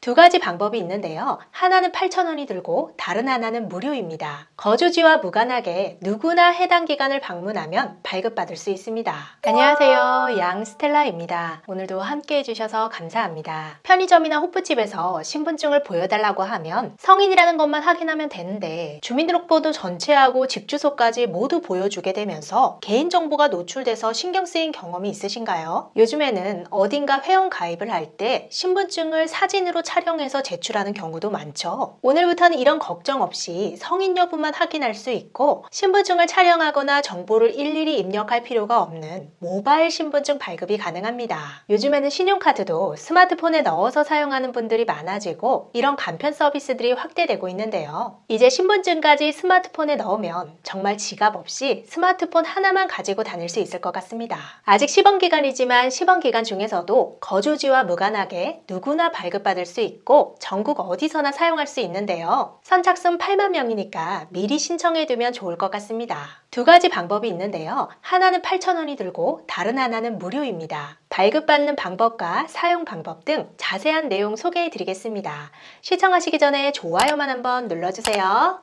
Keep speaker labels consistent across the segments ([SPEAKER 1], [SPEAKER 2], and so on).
[SPEAKER 1] 두 가지 방법이 있는데요. 하나는 8,000원이 들고 다른 하나는 무료입니다. 거주지와 무관하게 누구나 해당 기관을 방문하면 발급받을 수 있습니다. 안녕하세요. 양스텔라입니다. 오늘도 함께 해주셔서 감사합니다. 편의점이나 호프집에서 신분증을 보여달라고 하면 성인이라는 것만 확인하면 되는데 주민등록번호 전체하고 집 주소까지 모두 보여주게 되면서 개인정보가 노출돼서 신경 쓰인 경험이 있으신가요? 요즘에는 어딘가 회원 가입을 할 때 신분증을 사진으로 촬영해서 제출하는 경우도 많죠. 오늘부터는 이런 걱정 없이 성인 여부만 확인할 수 있고 신분증을 촬영하거나 정보를 일일이 입력할 필요가 없는 모바일 신분증 발급이 가능합니다. 요즘에는 신용카드도 스마트폰에 넣어서 사용하는 분들이 많아지고 이런 간편 서비스들이 확대되고 있는데요. 이제 신분증까지 스마트폰에 넣으면 정말 지갑 없이 스마트폰 하나만 가지고 다닐 수 있을 것 같습니다. 아직 시범 기간이지만 시범 기간 중에서도 거주지와 무관하게 누구나 발급받을 수 있고 전국 어디서나 사용할 수 있는데요. 선착순 8만 명이니까 미리 신청해두면 좋을 것 같습니다. 두 가지 방법이 있는데요. 하나는 8,000원이 들고 다른 하나는 무료입니다. 발급받는 방법과 사용 방법 등 자세한 내용 소개해 드리겠습니다. 시청하시기 전에 좋아요만 한번 눌러주세요.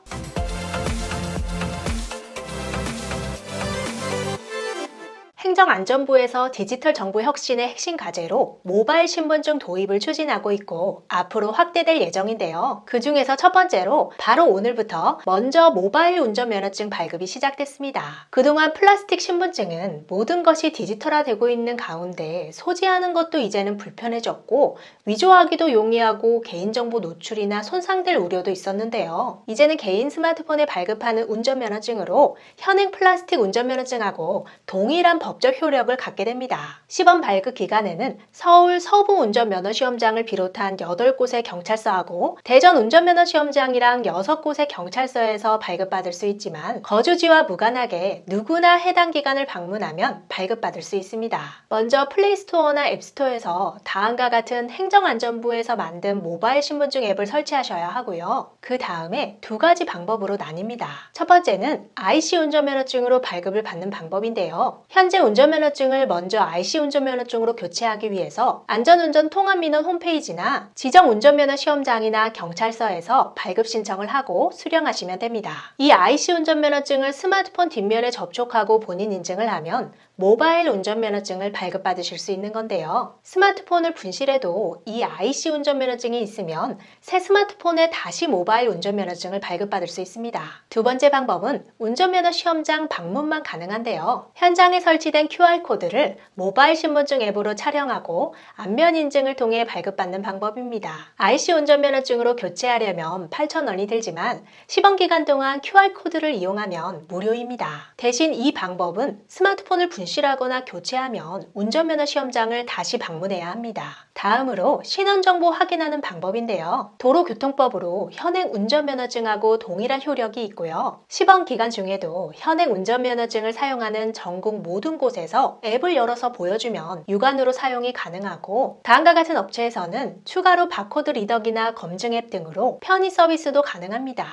[SPEAKER 1] 행정안전부에서 디지털 정보 혁신의 핵심 과제로 모바일 신분증 도입을 추진하고 있고 앞으로 확대될 예정인데요. 그 중에서 첫 번째로 바로 오늘부터 먼저 모바일 운전면허증 발급이 시작됐습니다. 그동안 플라스틱 신분증은 모든 것이 디지털화되고 있는 가운데 소지하는 것도 이제는 불편해졌고 위조하기도 용이하고 개인정보 노출이나 손상될 우려도 있었는데요. 이제는 개인 스마트폰에 발급하는 운전면허증으로 현행 플라스틱 운전면허증하고 동일한 법적 효력을 갖게 됩니다. 시범 발급 기간에는 서울 서부 운전면허시험장을 비롯한 8곳의 경찰서하고 대전 운전면허시험장이랑 6곳의 경찰서에서 발급받을 수 있지만 거주지와 무관하게 누구나 해당 기관을 방문하면 발급받을 수 있습니다. 먼저 플레이스토어나 앱스토어에서 다음과 같은 행정안전부에서 만든 모바일 신분증 앱을 설치하셔야 하고요. 그 다음에 두 가지 방법으로 나뉩니다. 첫 번째는 IC 운전면허증으로 발급을 받는 방법인데요. 현재 운전면허증을 먼저 IC 운전면허증으로 교체하기 위해서 안전운전 통합민원 홈페이지나 지정 운전면허 시험장이나 경찰서에서 발급 신청을 하고 수령하시면 됩니다. 이 IC 운전면허증을 스마트폰 뒷면에 접촉하고 본인 인증을 하면 모바일 운전면허증을 발급받으실 수 있는 건데요. 스마트폰을 분실해도 이 IC 운전면허증이 있으면 새 스마트폰에 다시 모바일 운전면허증을 발급받을 수 있습니다. 두 번째 방법은 운전면허 시험장 방문만 가능한데요. 현장에 설치된 QR코드를 모바일 신분증 앱으로 촬영하고 안면 인증을 통해 발급받는 방법입니다. IC 운전면허증으로 교체하려면 8,000원이 들지만 시범 기간 동안 QR코드를 이용하면 무료입니다. 대신 이 방법은 스마트폰을 분실하거나 교체하면 운전면허 시험장을 다시 방문해야 합니다. 다음으로 신원정보 확인하는 방법인데요. 도로교통법으로 현행 운전면허증하고 동일한 효력이 있고요. 시범 기간 중에도 현행 운전면허증을 사용하는 전국 모든 곳에서 앱을 열어서 보여주면 육안으로 사용이 가능하고 다음과 같은 업체에서는 추가로 바코드 리더기나 검증 앱 등으로 편의 서비스도 가능합니다.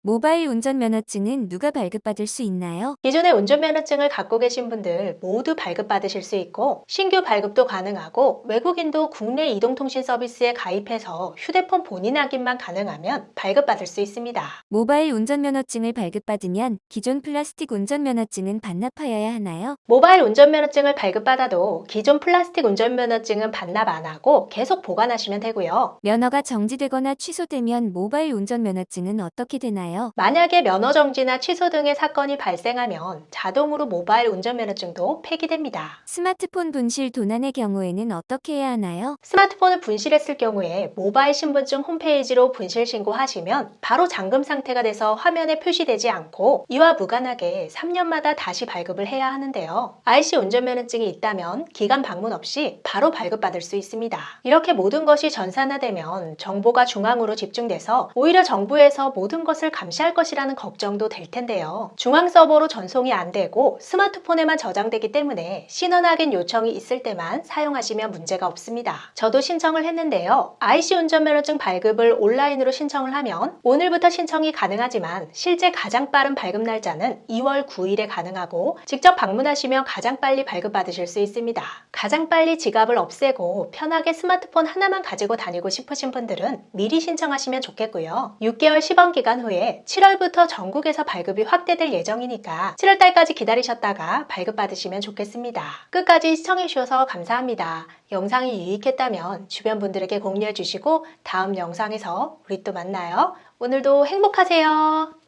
[SPEAKER 2] 모바일 운전면허증은 누가 발급받을 수 있나요?
[SPEAKER 1] 기존의 운전면허증을 갖고 계신 분들 모두 발급받으실 수 있고 신규 발급도 가능하고 외국인도 국내 이동통신 서비스에 가입해서 휴대폰 본인 확인만 가능하면 발급받을 수 있습니다.
[SPEAKER 2] 모바일 운전면허증을 발급받으면 기존 플라스틱 운전면허증은 반납하여야 하나요?
[SPEAKER 1] 모바일 운전면허증을 발급받아도 기존 플라스틱 운전면허증은 반납 안 하고 계속 보관하시면 되고요.
[SPEAKER 2] 면허가 정지되거나 취소되면 모바일 운전면허증은 어떻게 되나요?
[SPEAKER 1] 만약에 면허 정지나 취소 등의 사건이 발생하면 자동으로 모바일 운전면허증도 폐기됩니다.
[SPEAKER 2] 스마트폰 분실 도난의 경우에는 어떻게 해야 하나요?
[SPEAKER 1] 스마트폰을 분실했을 경우에 모바일 신분증 홈페이지로 분실 신고하시면 바로 잠금 상태가 돼서 화면에 표시되지 않고 이와 무관하게 3년마다 다시 발급을 해야 하는데요. IC 운전면허증이 있다면 기간 방문 없이 바로 발급받을 수 있습니다. 이렇게 모든 것이 전산화되면 정보가 중앙으로 집중돼서 오히려 정부에서 모든 것을 감시할 것이라는 걱정도 될 텐데요. 중앙 서버로 전송이 안 되고 스마트폰에만 저장되기 때문에 신원 확인 요청이 있을 때만 사용하시면 문제가 없습니다. 저도 신청을 했는데요. IC 운전면허증 발급을 온라인으로 신청을 하면 오늘부터 신청이 가능하지만 실제 가장 빠른 발급 날짜는 2월 9일에 가능하고 직접 방문하시면 가장 빨리 발급받으실 수 있습니다. 가장 빨리 지갑을 없애고 편하게 스마트폰 하나만 가지고 다니고 싶으신 분들은 미리 신청하시면 좋겠고요. 6개월 시범 기간 후에 7월부터 전국에서 발급이 확대될 예정이니까 7월달까지 기다리셨다가 발급받으시면 좋겠습니다. 끝까지 시청해주셔서 감사합니다. 영상이 유익했다면 주변 분들에게 공유해 주시고 다음 영상에서 우리 또 만나요. 오늘도 행복하세요.